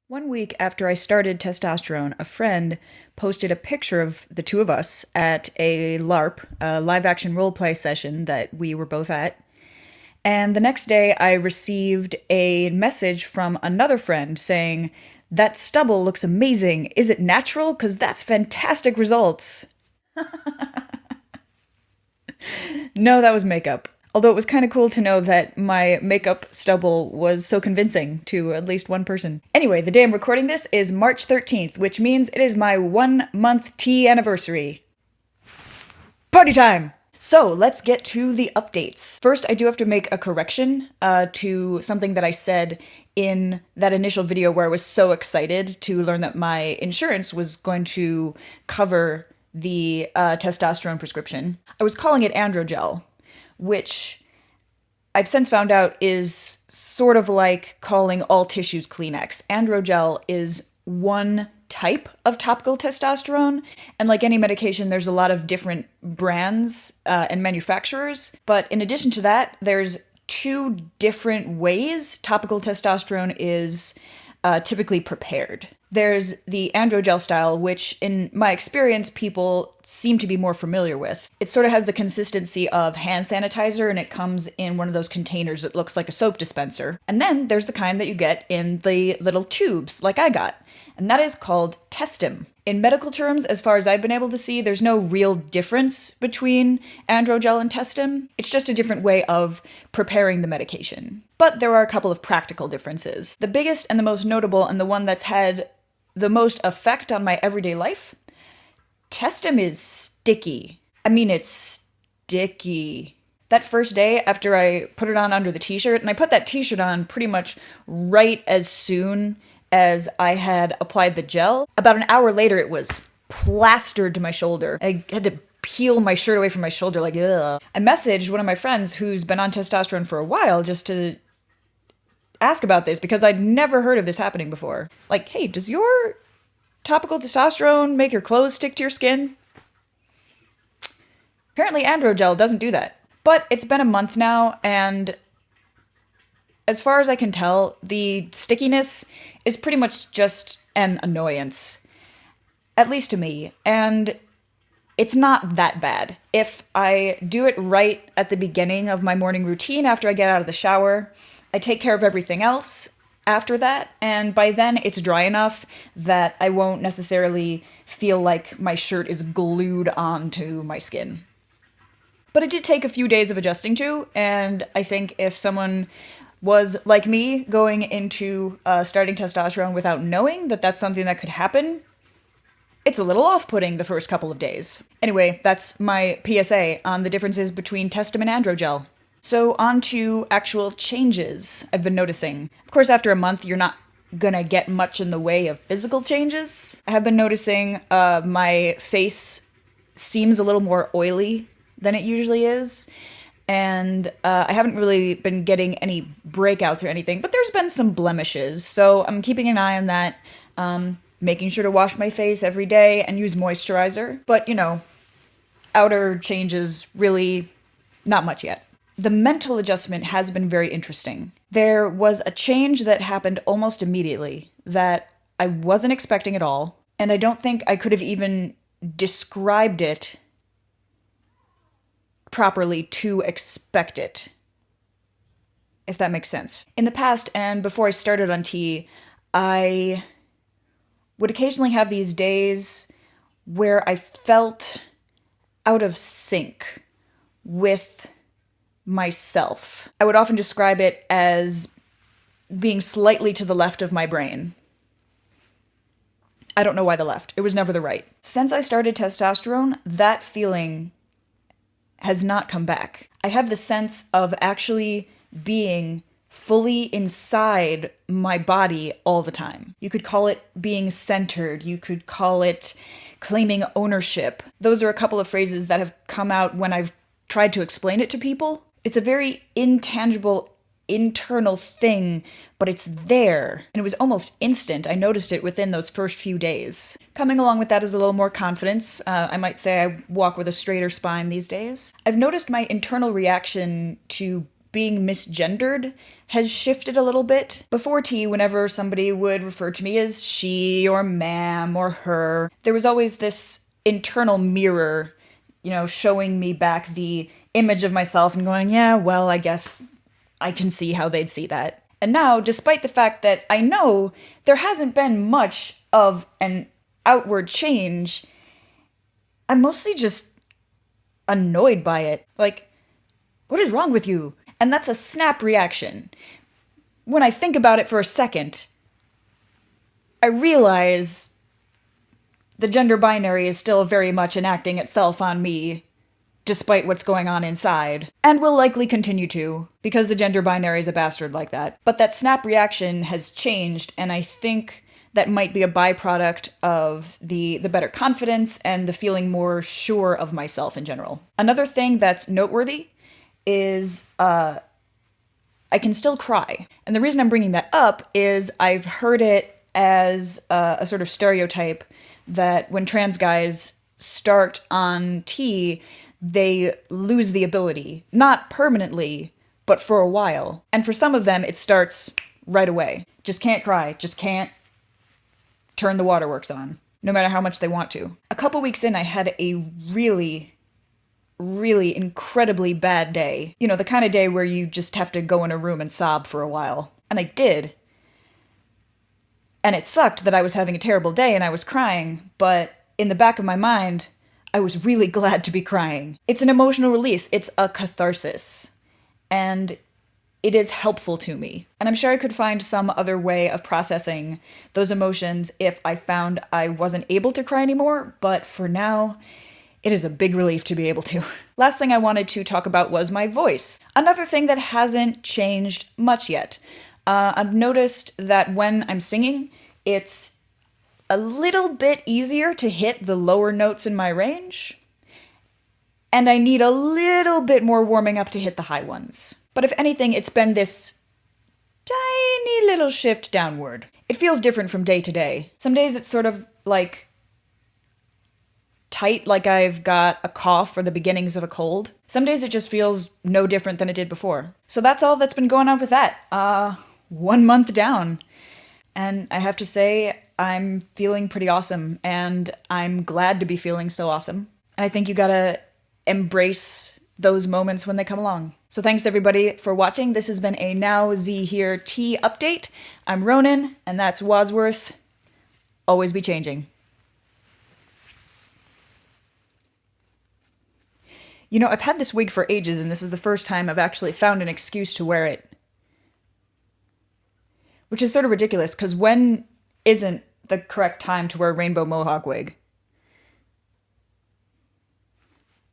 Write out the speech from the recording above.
One week after I started testosterone, a friend posted a picture of the two of us at a LARP, a live action roleplay session that we were both at. And the next day, I received a message from another friend saying, "That stubble looks amazing. Is it natural? Because that's fantastic results." No, that was makeup. Although it was kind of cool to know that my makeup stubble was so convincing to at least one person. Anyway, the day I'm recording this is March 13th, which means it is my 1 month tea anniversary. Party time! So let's get to the updates. First, I do have to make a correction to something that I said in that initial video where I was so excited to learn that my insurance was going to cover the testosterone prescription. I was calling it androgel, which I've since found out is sort of like calling all tissues Kleenex. Androgel is one type of topical testosterone, and like any medication, there's a lot of different brands and manufacturers. But in addition to that, there's two different ways topical testosterone is typically prepared. There's the androgel style, which in my experience, people seem to be more familiar with. It sort of has the consistency of hand sanitizer, and it comes in one of those containers that looks like a soap dispenser. And then there's the kind that you get in the little tubes, like I got, and that is called Testim. In medical terms, as far as I've been able to see, there's no real difference between androgel and Testim. It's just a different way of preparing the medication. But there are a couple of practical differences. The biggest and the most notable, and the one that's had the most effect on my everyday life, Testim is sticky. I mean, it's sticky. That first day after I put it on under the t-shirt, and I put that t-shirt on pretty much right as soon as I had applied the gel, about an hour later it was plastered to my shoulder. I had to peel my shirt away from my shoulder like, ugh. I messaged one of my friends who's been on testosterone for a while just to ask about this because I'd never heard of this happening before. Like, hey, does your topical testosterone make your clothes stick to your skin? Apparently androgel doesn't do that. But it's been a month now, and as far as I can tell, the stickiness is pretty much just an annoyance. At least to me. And it's not that bad. If I do it right at the beginning of my morning routine after I get out of the shower, I take care of everything else after that, and by then it's dry enough that I won't necessarily feel like my shirt is glued onto my skin. But it did take a few days of adjusting to, and I think if someone was like me going into starting testosterone without knowing that that's something that could happen, it's a little off-putting the first couple of days. Anyway, that's my PSA on the differences between Testim and androgel. So on to actual changes I've been noticing. Of course, after a month, you're not gonna get much in the way of physical changes. I have been noticing my face seems a little more oily than it usually is. And I haven't really been getting any breakouts or anything, but there's been some blemishes. So I'm keeping an eye on that, making sure to wash my face every day and use moisturizer. But, you know, outer changes, really not much yet. The mental adjustment has been very interesting. There was a change that happened almost immediately that I wasn't expecting at all, and I don't think I could have even described it properly to expect it, if that makes sense. In the past, and before I started on T, I would occasionally have these days where I felt out of sync with myself. I would often describe it as being slightly to the left of my brain. I don't know why the left. It was never the right. Since I started testosterone, that feeling has not come back. I have the sense of actually being fully inside my body all the time. You could call it being centered. You could call it claiming ownership. Those are a couple of phrases that have come out when I've tried to explain it to people. It's a very intangible, internal thing, but it's there. And it was almost instant. I noticed it within those first few days. Coming along with that is a little more confidence. I might say I walk with a straighter spine these days. I've noticed my internal reaction to being misgendered has shifted a little bit. Before tea, whenever somebody would refer to me as she or ma'am or her, there was always this internal mirror, showing me back the image of myself and going, yeah, well, I guess I can see how they'd see that. And now, despite the fact that I know there hasn't been much of an outward change, I'm mostly just annoyed by it. Like, what is wrong with you? And that's a snap reaction. When I think about it for a second, I realize the gender binary is still very much enacting itself on me, despite what's going on inside, and will likely continue to, because the gender binary is a bastard like that. But that snap reaction has changed, and I think that might be a byproduct of the better confidence and the feeling more sure of myself in general. Another thing that's noteworthy is I can still cry. And the reason I'm bringing that up is I've heard it as a sort of stereotype that when trans guys start on T, they lose the ability. Not permanently, but for a while. And for some of them, it starts right away. Just can't cry. Just can't turn the waterworks on, no matter how much they want to. A couple weeks in, I had a really incredibly bad day. The kind of day where you just have to go in a room and sob for a while. And I did. And it sucked that I was having a terrible day and I was crying, but in the back of my mind, I was really glad to be crying. It's an emotional release. It's a catharsis. And it is helpful to me. And I'm sure I could find some other way of processing those emotions if I found I wasn't able to cry anymore, but for now, it is a big relief to be able to. Last thing I wanted to talk about was my voice. Another thing that hasn't changed much yet. I've noticed that when I'm singing, it's a little bit easier to hit the lower notes in my range, and I need a little bit more warming up to hit the high ones. But if anything, it's been this tiny little shift downward. It feels different from day to day. Some days it's sort of like tight, like I've got a cough or the beginnings of a cold. Some days it just feels no different than it did before. So that's all that's been going on with that. 1 month down. And I have to say, I'm feeling pretty awesome, and I'm glad to be feeling so awesome. And I think you gotta embrace those moments when they come along. So thanks everybody for watching. This has been a Now Z Here Tea update. I'm Ronan, and that's Wadsworth. Always be changing. I've had this wig for ages, and this is the first time I've actually found an excuse to wear it. Which is sort of ridiculous, because when isn't the correct time to wear a rainbow mohawk wig?